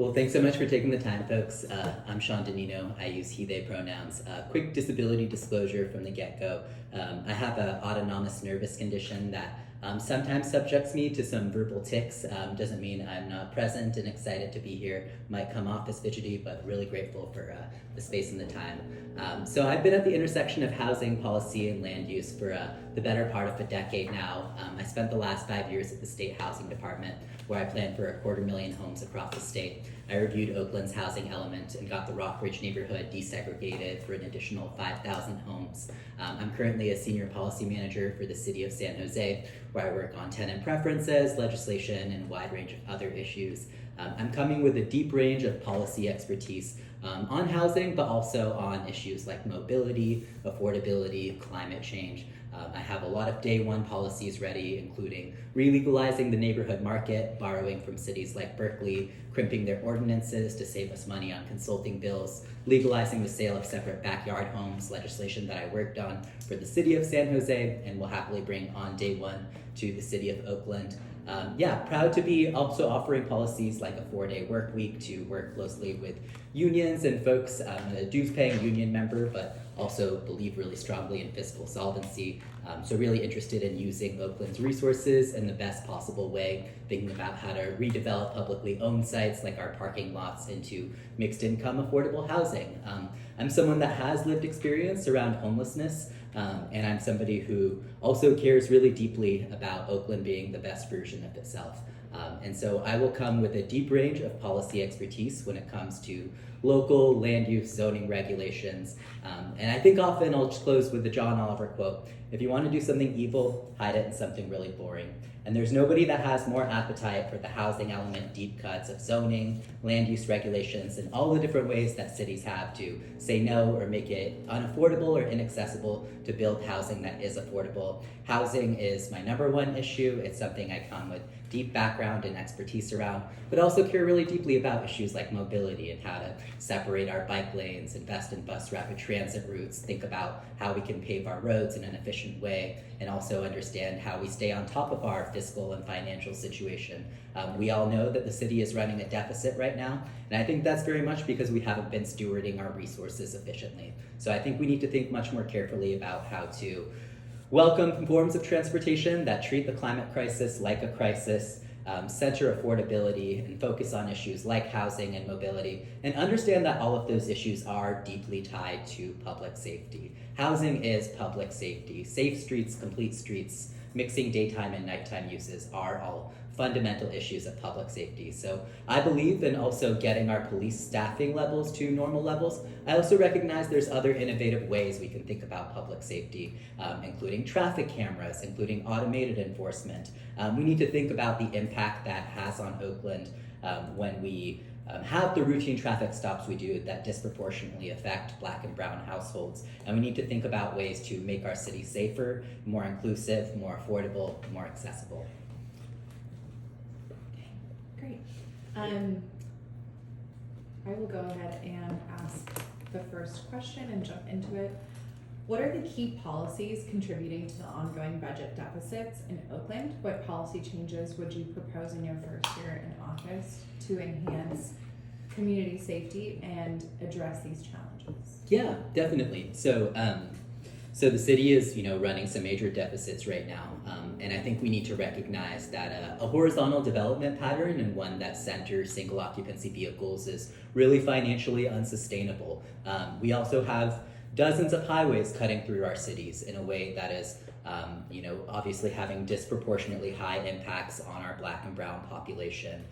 Well, thanks so much for taking the time, folks. I'm Shawn Danino. I use he, they pronouns. Quick disability disclosure from the get-go. I have an autonomous nervous condition that sometimes subjects me to some verbal tics. Doesn't mean I'm not present and excited to be here. Might come off as fidgety, but really grateful for the space and the time. So I've been at the intersection of housing policy and land use for the better part of a decade now. I spent the last 5 years at the State Housing Department, where I planned for 250,000 homes across the state. I reviewed Oakland's housing element and got the Rockridge neighborhood desegregated for an additional 5,000 homes. I'm currently a senior policy manager for the city of San Jose, where I work on tenant preferences, legislation, and a wide range of other issues. I'm coming with a deep range of policy expertise on housing, but also on issues like mobility, affordability, climate change. I have a lot of day one policies ready, including relegalizing the neighborhood market, borrowing from cities like Berkeley, crimping their ordinances to save us money on consulting bills, legalizing the sale of separate backyard homes, legislation that I worked on for the city of San Jose and will happily bring on day one to the city of Oakland. Proud to be also offering policies like a 4-day work week to work closely with unions and folks. I'm a dues-paying union member, but also believe really strongly in fiscal solvency. So really interested in using Oakland's resources in the best possible way, thinking about how to redevelop publicly owned sites like our parking lots into mixed income affordable housing. I'm someone that has lived experience around homelessness, and I'm somebody who also cares really deeply about Oakland being the best version of itself. And so I will come with a deep range of policy expertise when it comes to local land use zoning regulations. And I think often I'll just close with the John Oliver quote: if you want to do something evil, hide it in something really boring. And there's nobody that has more appetite for the housing element deep cuts of zoning, land use regulations, and all the different ways that cities have to say no or make it unaffordable or inaccessible to build housing that is affordable. Housing is my number one issue. It's something I come with deep background and expertise around, but also care really deeply about issues like mobility and how to separate our bike lanes, invest in bus rapid transit routes, think about how we can pave our roads in an efficient way, and also understand how we stay on top of our fiscal and financial situation. We all know that the city is running a deficit right now, and I think that's very much because we haven't been stewarding our resources efficiently. So I think we need to think much more carefully about how to welcome forms of transportation that treat the climate crisis like a crisis, center affordability, and focus on issues like housing and mobility, and understand that all of those issues are deeply tied to public safety. Housing is public safety. Safe streets, complete streets, mixing daytime and nighttime uses are all fundamental issues of public safety. So I believe in also getting our police staffing levels to normal levels. I also recognize there's other innovative ways we can think about public safety, including traffic cameras, including automated enforcement. We need to think about the impact that has on Oakland when we have the routine traffic stops we do that disproportionately affect Black and brown households. And we need to think about ways to make our city safer, more inclusive, more affordable, more accessible. Great. I will go ahead and ask the first question and jump into it. What are the key policies contributing to the ongoing budget deficits in Oakland? What policy changes would you propose in your first year in office to enhance community safety and address these challenges? Yeah, definitely. So the city is, running some major deficits right now, and I think we need to recognize that a horizontal development pattern and one that centers single occupancy vehicles is really financially unsustainable. We also have dozens of highways cutting through our cities in a way that is, obviously having disproportionately high impacts on our Black and brown population.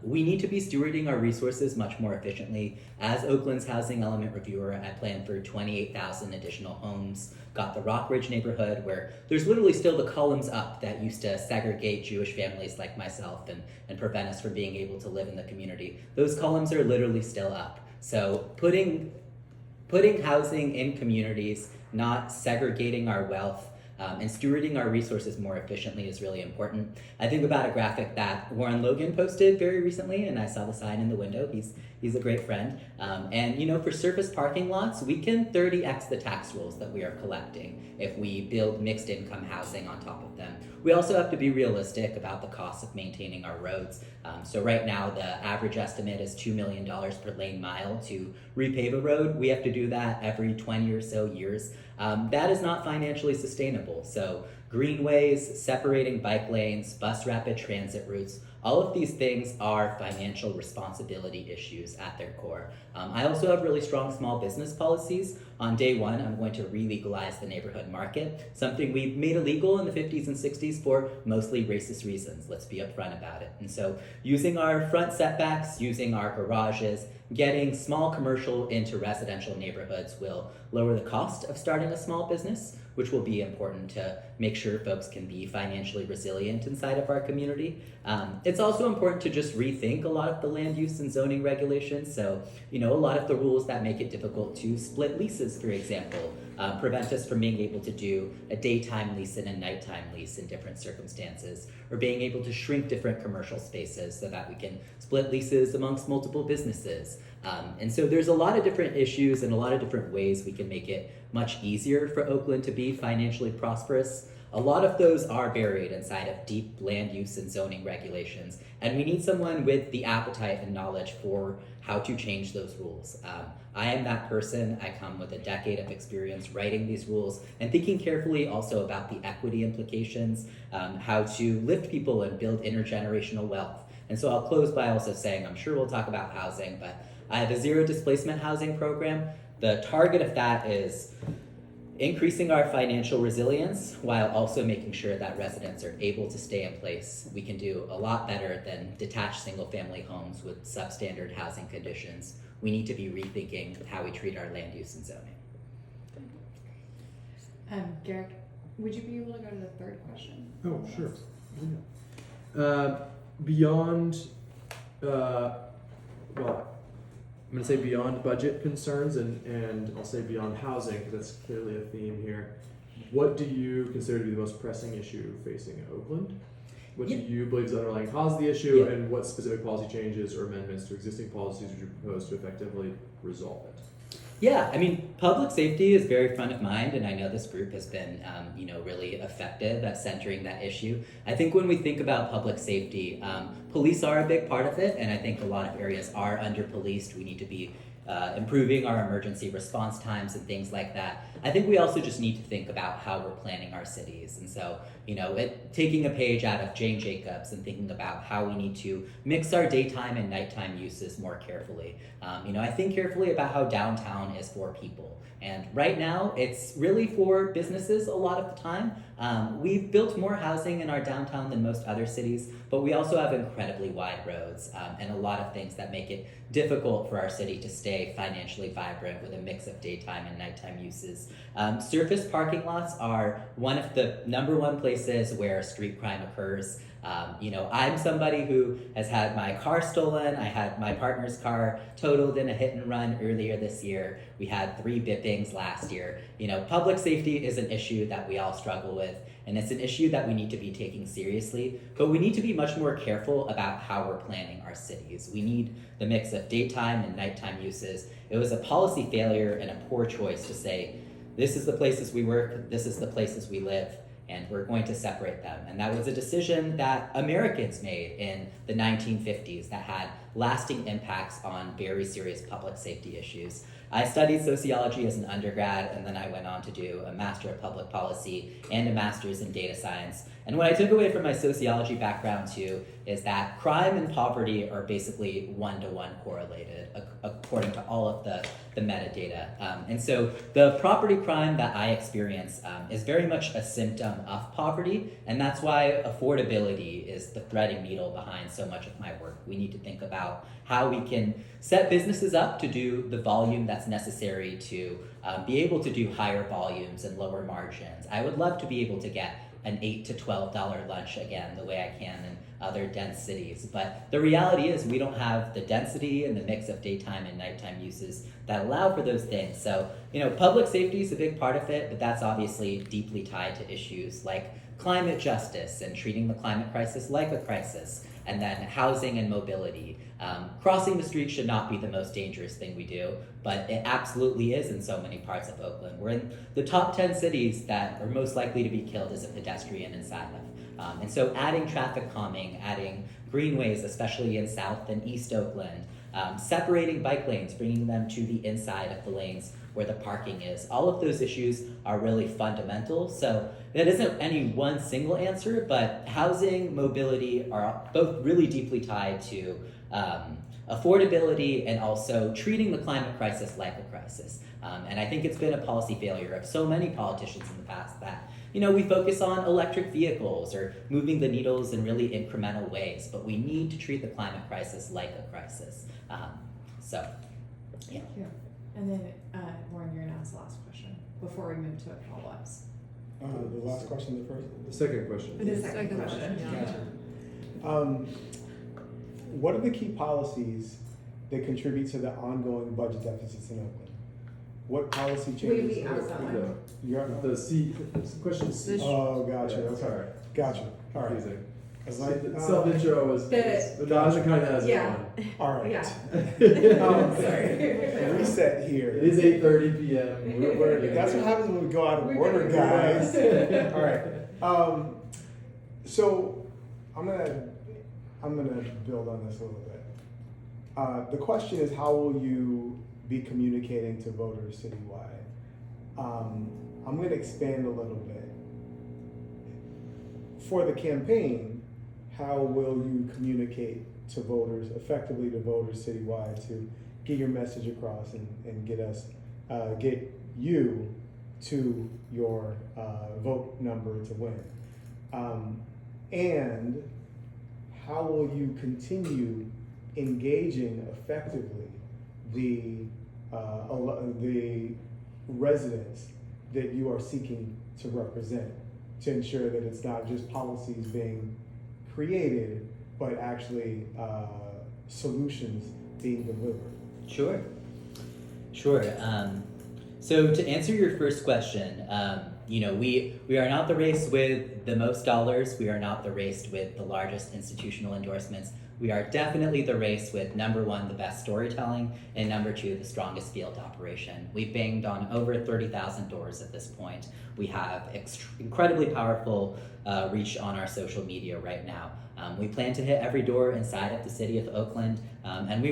We need to be stewarding our resources much more efficiently. As Oakland's housing element reviewer, I planned for 28,000 additional homes, got the Rockridge neighborhood where there's literally still the columns up that used to segregate Jewish families like myself and prevent us from being able to live in the community. Those columns are literally still up. So putting housing in communities, not segregating our wealth, and stewarding our resources more efficiently is really important. I think about a graphic that Warren Logan posted very recently, and I saw the sign in the window. He's a great friend. And for surface parking lots, we can 30x the tax rolls that we are collecting if we build mixed income housing on top of them. we also have to be realistic about the cost of maintaining our roads. So right now, the average estimate is $2 million per lane mile to repave a road. We have to do that every 20 or so years. That is not financially sustainable. So greenways, separating bike lanes, bus rapid transit routes, all of these things are financial responsibility issues at their core. I also have really strong small business policies. On day one, I'm going to re-legalize the neighborhood market, something we made illegal in the 50s and 60s for mostly racist reasons. Let's be upfront about it. And so using our front setbacks, using our garages, getting small commercial into residential neighborhoods will lower the cost of starting a small business, which will be important to make sure folks can be financially resilient inside of our community. It's also important to just rethink a lot of the land use and zoning regulations. So, a lot of the rules that make it difficult to split leases, for example, prevent us from being able to do a daytime lease and a nighttime lease in different circumstances, or being able to shrink different commercial spaces so that we can split leases amongst multiple businesses. And so there's a lot of different issues and a lot of different ways we can make it much easier for Oakland to be financially prosperous. A lot of those are buried inside of deep land use and zoning regulations, and we need someone with the appetite and knowledge for how to change those rules. I am that person. I come with a decade of experience writing these rules and thinking carefully also about the equity implications, how to lift people and build intergenerational wealth. And so I'll close by also saying, I'm sure we'll talk about housing, but I have a zero displacement housing program. The target of that is increasing our financial resilience while also making sure that residents are able to stay in place. We can do a lot better than detached single-family homes with substandard housing conditions. We need to be rethinking how we treat our land use and zoning. Garrick, would you be able to go to the third question? Oh, sure. Yeah. Beyond, I'm going to say beyond budget concerns and I'll say beyond housing, because that's clearly a theme here. What do you consider to be the most pressing issue facing Oakland? What do you believe is the underlying cause of the issue, and what specific policy changes or amendments to existing policies would you propose to effectively resolve it? Yeah, public safety is very front of mind, and I know this group has been, really effective at centering that issue. I think when we think about public safety, police are a big part of it, and I think a lot of areas are under-policed. We need to be improving our emergency response times and things like that. I think we also just need to think about how we're planning our cities. And so, taking a page out of Jane Jacobs and thinking about how we need to mix our daytime and nighttime uses more carefully. I think carefully about how downtown is for people. And right now, it's really for businesses a lot of the time. We've built more housing in our downtown than most other cities, but we also have incredibly wide roads and a lot of things that make it difficult for our city to stay financially vibrant with a mix of daytime and nighttime uses. Surface parking lots are one of the number one places where street crime occurs. I'm somebody who has had my car stolen. I had my partner's car totaled in a hit and run earlier this year. We had 3 bippings last year. Public safety is an issue that we all struggle with, and it's an issue that we need to be taking seriously, but we need to be much more careful about how we're planning our cities. We need the mix of daytime and nighttime uses. It was a policy failure and a poor choice to say, this is the places we work, this is the places we live, and we're going to separate them. And that was a decision that Americans made in the 1950s that had lasting impacts on very serious public safety issues. I studied sociology as an undergrad, and then I went on to do a Master of Public Policy and a Master's in Data Science. And what I took away from my sociology background too is that crime and poverty are basically one-to-one correlated according to all of the metadata. And so the property crime that I experience is very much a symptom of poverty, and that's why affordability is the threading needle behind so much of my work. We need to think about how we can set businesses up to do the volume that's necessary to be able to do higher volumes and lower margins. I would love to be able to get an $8 to $12 lunch again the way I can in other dense cities. But the reality is we don't have the density and the mix of daytime and nighttime uses that allow for those things. So, public safety is a big part of it, but that's obviously deeply tied to issues like climate justice and treating the climate crisis like a crisis, and then housing and mobility. Crossing the street should not be the most dangerous thing we do, but it absolutely is in so many parts of Oakland. We're in the top 10 cities that are most likely to be killed as a pedestrian inside of. And so adding traffic calming, adding greenways, especially in South and East Oakland, separating bike lanes, bringing them to the inside of the lanes where the parking is. All of those issues are really fundamental. So that isn't any one single answer, but housing, mobility are both really deeply tied to affordability and also treating the climate crisis like a crisis. And I think it's been a policy failure of so many politicians in the past that, we focus on electric vehicles or moving the needles in really incremental ways, but we need to treat the climate crisis like a crisis. Yeah. Thank you. And then, Lauren, you're gonna ask the last question before we move to follow-ups. The last question, the first? The second question. The second question. Gotcha. What are the key policies that contribute to the ongoing budget deficits in Oakland? What policy changes? We asked that one. You're, The C, question C. oh, gotcha, Yeah, okay. sorry. Gotcha, all right. Confusing. It's like, Self-intro was, The- Dodge kind of has Yeah. one. all right. Yeah. Sorry. Reset here. It is 8:30 p.m. We're That's what happens when we go out of We're order, gonna- guys. All right. So I'm gonna build on this a little bit. The question is, how will you be communicating to voters citywide? I'm gonna expand a little bit. For the campaign, how will you communicate to voters, effectively to voters citywide, to get your message across and get you to your vote number to win? And how will you continue engaging effectively the residents that you are seeking to represent, to ensure that it's not just policies being created, but actually solutions being delivered? Sure. So to answer your first question, we are not the race with the most dollars. We are not the race with the largest institutional endorsements. We are definitely the race with number one, the best storytelling, and number two, the strongest field operation. We've banged on over 30,000 doors at this point. We have incredibly powerful reach on our social media right now. We plan to hit every door inside of the city of Oakland, and we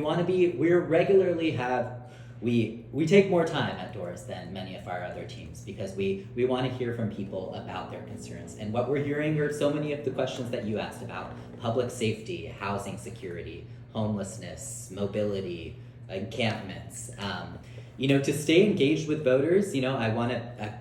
take more time at doors than many of our other teams because we want to hear from people about their concerns. And what we're hearing are so many of the questions that you asked about: public safety, housing security, homelessness, mobility, encampments. To stay engaged with voters, I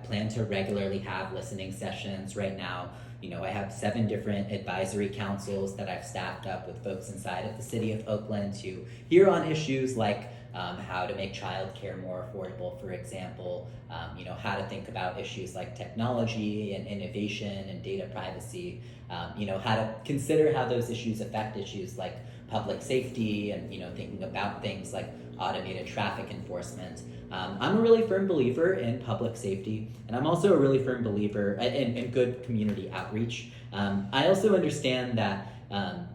plan to regularly have listening sessions right now. I have 7 different advisory councils that I've staffed up with folks inside of the city of Oakland to hear on issues like how to make childcare more affordable, for example, how to think about issues like technology and innovation and data privacy, how to consider how those issues affect issues like public safety and, thinking about things like automated traffic enforcement. I'm a really firm believer in public safety, and I'm also a really firm believer in good community outreach. I also understand that,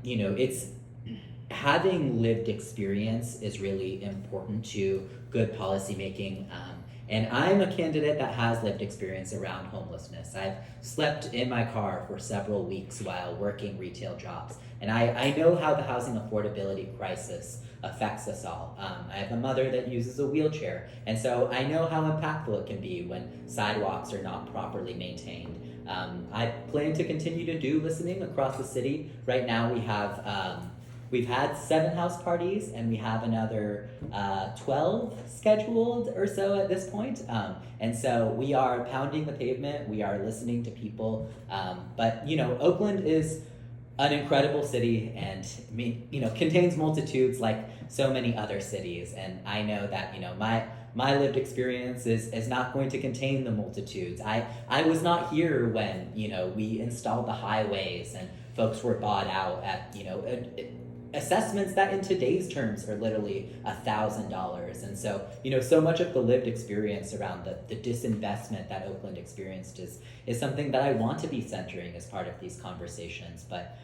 it's having lived experience is really important to good policymaking. And I'm a candidate that has lived experience around homelessness. I've slept in my car for several weeks while working retail jobs. And I know how the housing affordability crisis affects us all. I have a mother that uses a wheelchair, and so I know how impactful it can be when sidewalks are not properly maintained. I plan to continue to do listening across the city. Right now we've had 7 house parties, and we have another 12 scheduled or so at this point. And so we are pounding the pavement, we are listening to people. But Oakland is an incredible city and contains multitudes like so many other cities. And I know that my lived experience is not going to contain the multitudes. I was not here when we installed the highways and folks were bought out at assessments that in today's terms are literally $1,000. And so so much of the lived experience around the disinvestment that Oakland experienced is something that I want to be centering as part of these conversations. But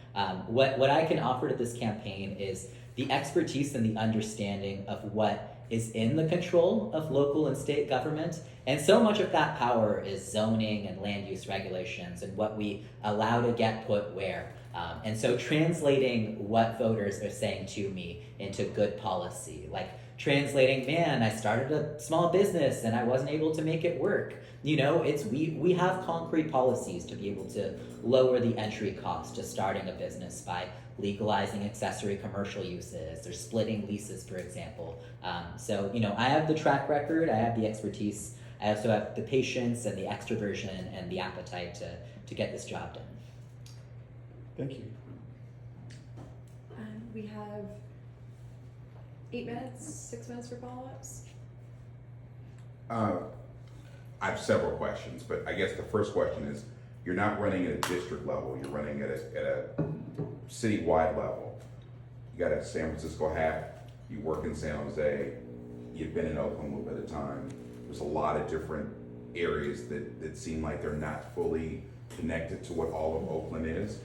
what I can offer to this campaign is the expertise and the understanding of what is in the control of local and state government. And so much of that power is zoning and land use regulations and what we allow to get put where. And so translating what voters are saying to me into good policy, like translating, man, I started a small business and I wasn't able to make it work. You know, we have concrete policies to be able to lower the entry cost to starting a business by legalizing accessory commercial uses or splitting leases, for example. So, you know, I have the track record, I have the expertise, I also have the patience and the extroversion and the appetite to get this job done. Thank you. We have 8 minutes, 6 minutes for follow-ups. I have several questions, but I guess the first question is, you're not running at a district level, you're running at a citywide level. You got a San Francisco hat, you work in San Jose, you've been in Oakland a little bit of time. There's a lot of different areas that seem like they're not fully connected to what all of Oakland is.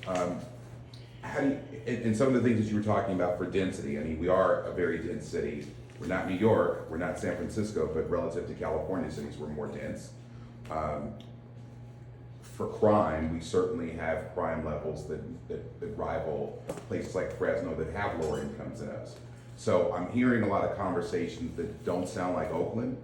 How do you, and some of the things that you were talking about for density, I mean, we are a very dense city. We're not New York, we're not San Francisco, but relative to California cities, we're more dense. For crime, we certainly have crime levels that rival places like Fresno that have lower incomes than us. So I'm hearing a lot of conversations that don't sound like Oakland.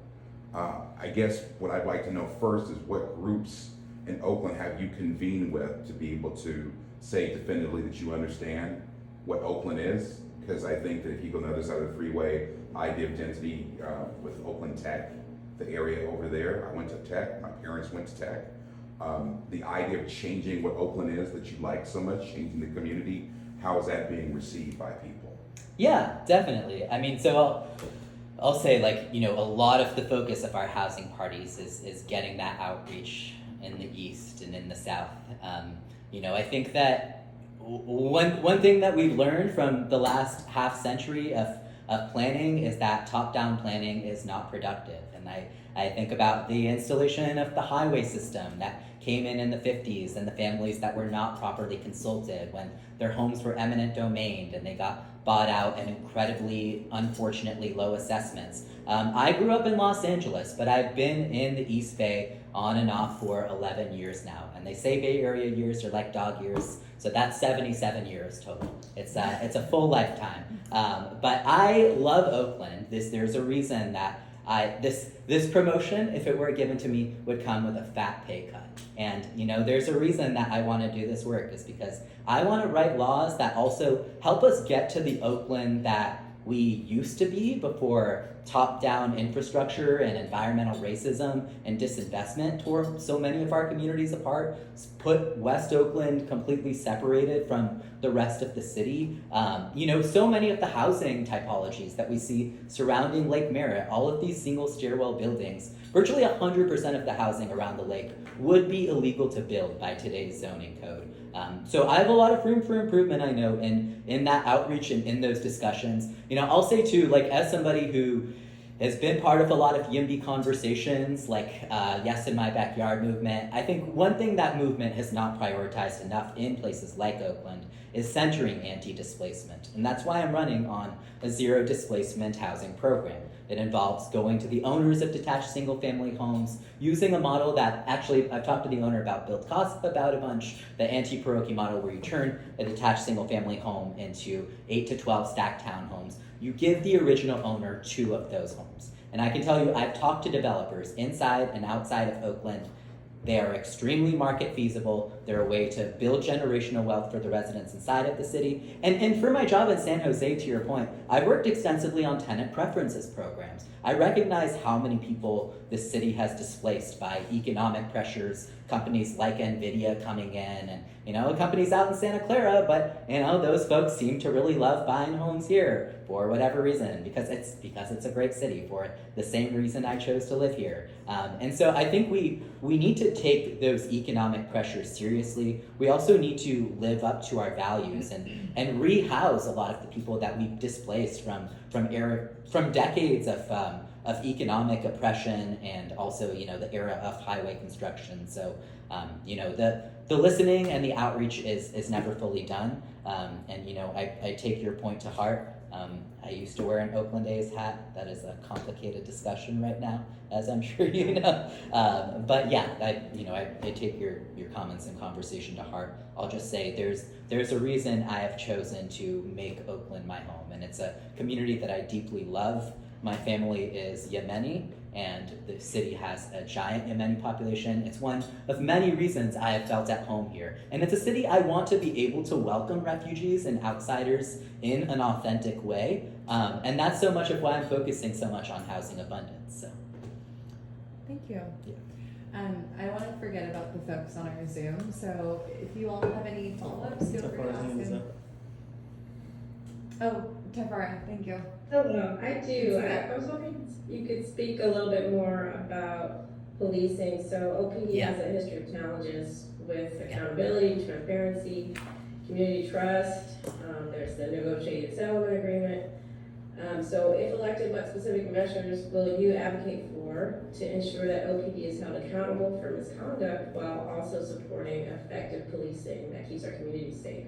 I guess what I'd like to know first is what groups in Oakland have you convened with to be able to say definitively that you understand what Oakland is? Because I think that if you go on the other side of the freeway, idea of density with Oakland Tech, the area over there, I went to Tech, my parents went to Tech. The idea of changing what Oakland is that you like so much, changing the community, how is that being received by people? Yeah, definitely. I mean, so I'll say, like, you know, a lot of the focus of our housing parties is getting that outreach in the East and in the South. You know, I think that one thing that we've learned from the last half century of planning is that top-down planning is not productive. And I think about the installation of the highway system that came in the 50s and the families that were not properly consulted when their homes were eminent domain and they got bought out at incredibly, unfortunately low assessments. I grew up in Los Angeles, but I've been in the East Bay on and off for 11 years now. And they say Bay Area years are like dog years, so that's 77 years total. It's a full lifetime. But I love Oakland. There's a reason that this promotion, if it were given to me, would come with a fat pay cut. And, you know, there's a reason that I want to do this work, is because I want to write laws that also help us get to the Oakland that we used to be before top-down infrastructure and environmental racism and disinvestment tore so many of our communities apart, put West Oakland completely separated from the rest of the city. You know, so many of the housing typologies that we see surrounding Lake Merritt, all of these single stairwell buildings, virtually 100% of the housing around the lake would be illegal to build by today's zoning code. So I have a lot of room for improvement, I know, in that outreach and in those discussions. You know, I'll say too, like, as somebody who has been part of a lot of YIMBY conversations, like Yes in My Backyard movement, I think one thing that movement has not prioritized enough in places like Oakland is centering anti-displacement. And that's why I'm running on a zero displacement housing program. It involves going to the owners of detached single-family homes, using a model that actually I've talked to the owner about Build Cost about a bunch, the anti-Pierogi model where you turn a detached single-family home into 8 to 12 stacked townhomes. You give the original owner 2 of those homes. And I can tell you, I've talked to developers inside and outside of Oakland. They are extremely market feasible. They're a way to build generational wealth for the residents inside of the city. And for my job in San Jose, to your point, I've worked extensively on tenant preferences programs. I recognize how many people this city has displaced by economic pressures, companies like NVIDIA coming in, and, you know, companies out in Santa Clara, but, you know, those folks seem to really love buying homes here for whatever reason, because it's a great city for the same reason I chose to live here. And so I think we need to take those economic pressures seriously. We also need to live up to our values and rehouse a lot of the people that we've displaced from decades of economic oppression, and also, you know, the era of highway construction. So, you know, the listening and the outreach is never fully done. And, you know, I take your point to heart. I used to wear an Oakland A's hat. That is a complicated discussion right now, as I'm sure you know. But yeah, I take your comments and conversation to heart. I'll just say there's a reason I have chosen to make Oakland my home, and it's a community that I deeply love. My family is Yemeni, and the city has a giant Yemeni population. It's one of many reasons I have felt at home here. And it's a city I want to be able to welcome refugees and outsiders in an authentic way. And that's so much of why I'm focusing so much on housing abundance. So, Thank you. Yeah. I don't want to forget about the folks on our Zoom, so if you all have any follow-ups, feel free to ask them. Oh, Tafara, thank you. Hello, I do. I was hoping you could speak a little bit more about policing. So OPD has a history of challenges with accountability, transparency, community trust. There's the negotiated settlement agreement. So if elected, what specific measures will you advocate for to ensure that OPD is held accountable for misconduct while also supporting effective policing that keeps our community safe?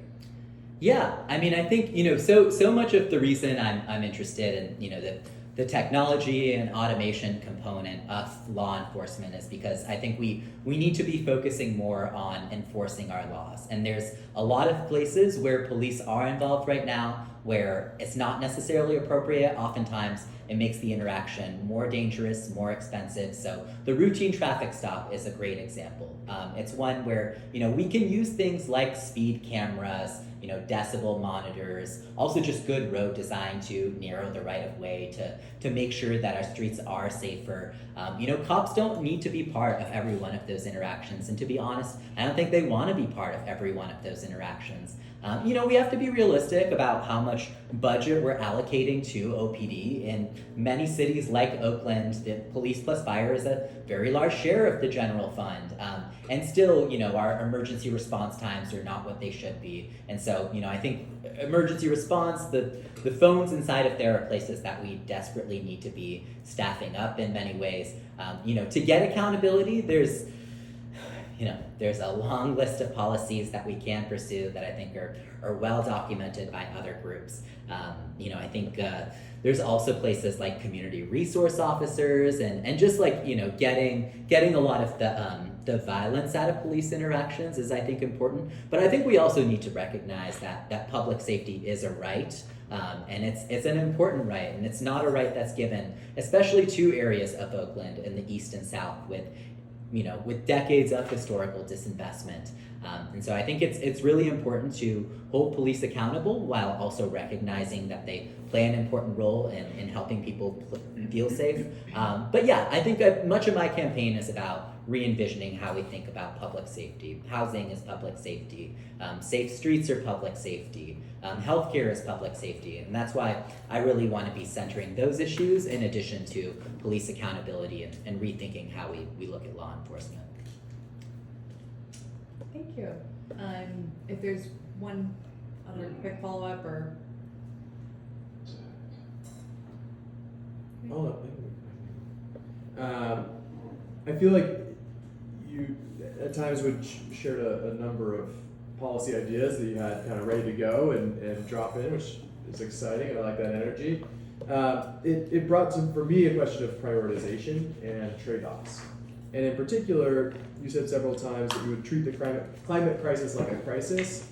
Yeah, I mean, I think, so much of the reason I'm interested in, the technology and automation component of law enforcement is because I think we need to be focusing more on enforcing our laws. And there's a lot of places where police are involved right now where it's not necessarily appropriate. Oftentimes it makes the interaction more dangerous, more expensive. So the routine traffic stop is a great example. It's one where, we can use things like speed cameras, decibel monitors, also just good road design to narrow the right of way to make sure that our streets are safer. Cops don't need to be part of every one of those interactions. And to be honest, I don't think they want to be part of every one of those interactions. We have to be realistic about how much budget we're allocating to OPD. In many cities like Oakland, the police plus fire is a very large share of the general fund. And still, our emergency response times are not what they should be. And so, I think emergency response, the phones inside of there are places that we desperately need to be staffing up in many ways. To get accountability, there's a long list of policies that we can pursue that I think are well documented by other groups. I think there's also places like community resource officers and just like, getting a lot of the violence out of police interactions is, I think, important. But I think we also need to recognize that public safety is a right. And it's an important right, and it's not a right that's given, especially to areas of Oakland in the east and south with decades of historical disinvestment. And so I think it's really important to hold police accountable while also recognizing that they play an important role in helping people feel safe. But yeah, I think much of my campaign is about re-envisioning how we think about public safety. Housing is public safety. Safe streets are public safety. Healthcare is public safety. And that's why I really want to be centering those issues in addition to police accountability and rethinking how we look at law enforcement. Thank you. If there's one other quick follow-up or... I feel like you at times would shared a number of policy ideas that you had kind of ready to go and drop in, which is exciting, and I like that energy. It brought for me a question of prioritization and trade-offs. And in particular, you said several times that you would treat the climate crisis like a crisis,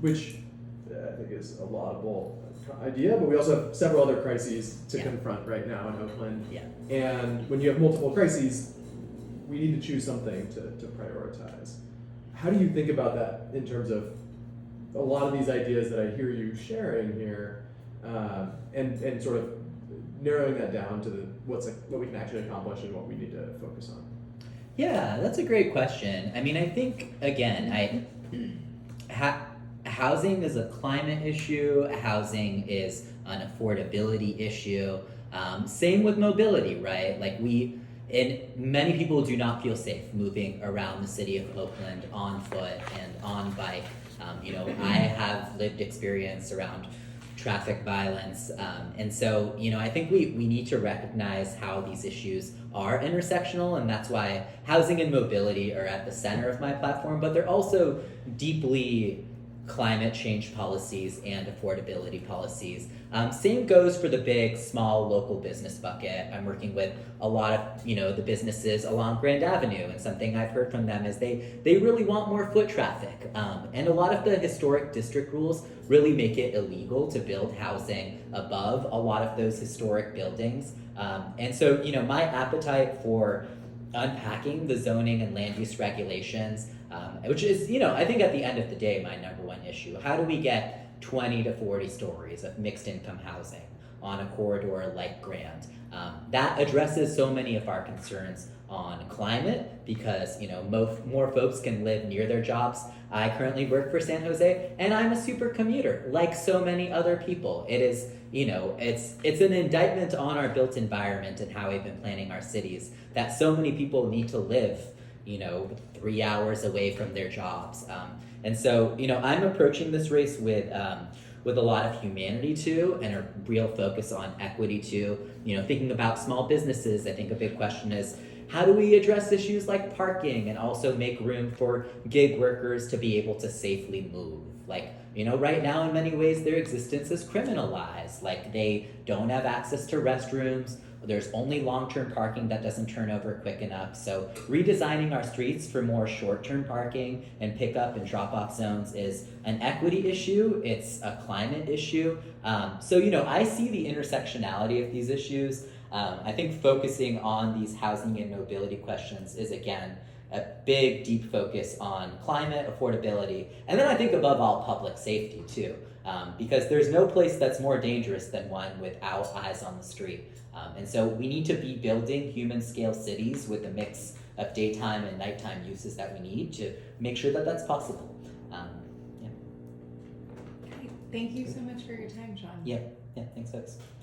which I think is a laudable idea, but we also have several other crises to confront right now in Oakland. Yeah. And when you have multiple crises, we need to choose something to prioritize. How do you think about that in terms of a lot of these ideas that I hear you sharing here, and sort of narrowing that down to what we can actually accomplish and what we need to focus on? Yeah, that's a great question. I mean, I think, again, housing is a climate issue. Housing is an affordability issue. Same with mobility, right? And many people do not feel safe moving around the city of Oakland on foot and on bike. I have lived experience around traffic violence. And so, I think we need to recognize how these issues are intersectional, and that's why housing and mobility are at the center of my platform, but they're also deeply climate change policies and affordability policies. Same goes for the big, small local business bucket. I'm working with a lot of, the businesses along Grand Avenue, and something I've heard from them is they really want more foot traffic. And a lot of the historic district rules really make it illegal to build housing above a lot of those historic buildings. And so, my appetite for unpacking the zoning and land use regulations, which is, I think at the end of the day, my number one issue. How do we get 20 to 40 stories of mixed income housing on a corridor like Grand? That addresses so many of our concerns on climate because, more folks can live near their jobs. I currently work for San Jose, and I'm a super commuter, like so many other people. It is, it's an indictment on our built environment and how we've been planning our cities that so many people need to live, 3 hours away from their jobs. And so, I'm approaching this race with a lot of humanity too, and a real focus on equity too. Thinking about small businesses, I think a big question is, how do we address issues like parking and also make room for gig workers to be able to safely move? Like, right now in many ways their existence is criminalized. Like, they don't have access to restrooms. There's only long-term parking that doesn't turn over quick enough. So redesigning our streets for more short-term parking and pickup and drop-off zones is an equity issue. It's a climate issue. So, I see the intersectionality of these issues. I think focusing on these housing and mobility questions is, again, a big, deep focus on climate, affordability, and then I think above all, public safety too, because there's no place that's more dangerous than one without eyes on the street. And so we need to be building human scale cities with a mix of daytime and nighttime uses that we need to make sure that that's possible. Great. Thank you so much for your time, Shawn. Yeah, thanks folks.